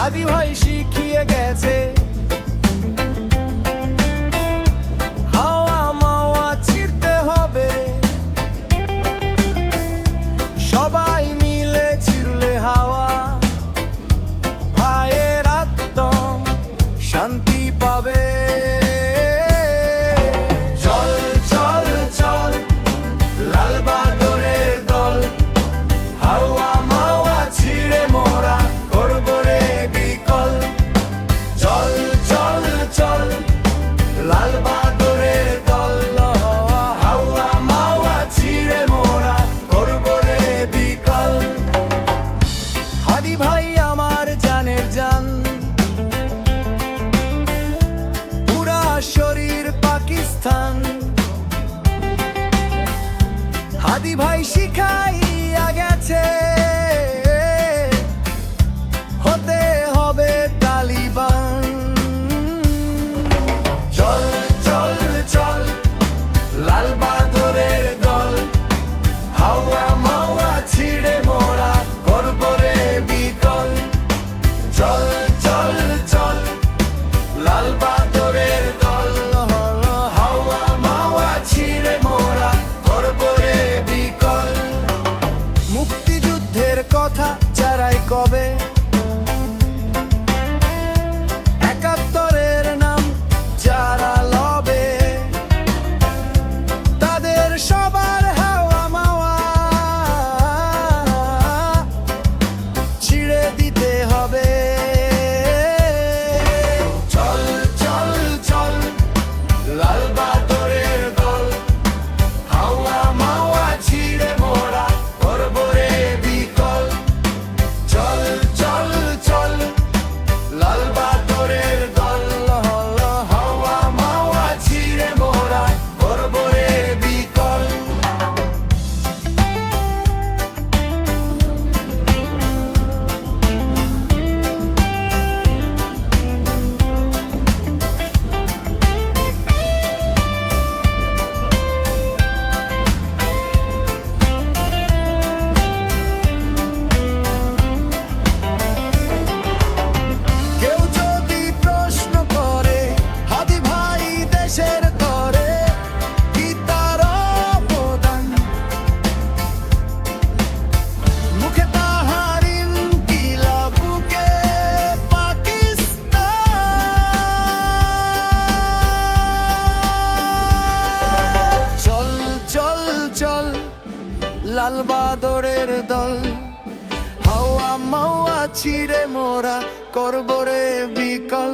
হাদি ভাই শিখিয়ে গেছে হাওয়া মাওয়া ছিড়তে হবে, সবাই মিলে ছিড়লে হাওয়া ভাইয়ের আত্ম শান্তি পাবে। চল চল চল লাল বাদরের দল, হাওয়া মাওয়া ছিড়ে মোরা করব রে বিকল। চল চল চল লাল বাদরের দল, হাওয়া মাওয়া ছিড়ে মোরা করব রে বিকল। হাদি ভাই আমার জানের জান, পুরা শরীর পাকিস্তান। হাদি ভাই শিখাইয়া গেছে হতে হবে তালিবান। চল চল চল লাল বাদরের দল, হাওয়া মাওয়া ছিড়ে মোরা করব রে বিকল। চল চল চল লাল বাদরের দল, হাওয়া মাওয়া ছিড়ে মোরা করব রে বিকল। মুক্তিযুদ্ধের কথা যারাই কবে, একাত্তরের নাম যারা লবে, তাদের সবার হাওয়া মাওয়া ছিড়ে দিতে হবে। চল চল চল লাল বাদরের দল, হাওয়া মাওয়া ছিড়ে মোরা করব রে বিকল। চল চল চল লাল বাদরের দল, হাওয়া মাওয়া ছিড়ে মোরা করব রে বিকল। কেউ যদি প্রশ্ন করে হাদি ভাই দেশের করে কি তার অবদান, মুখে তাহার ইনকিলাব, বুকে পাকিস্তান। চল চল চল লাল বাদরের দল, হাওয়া মাওয়া ছিড়ে মোরা করব রে বিকল।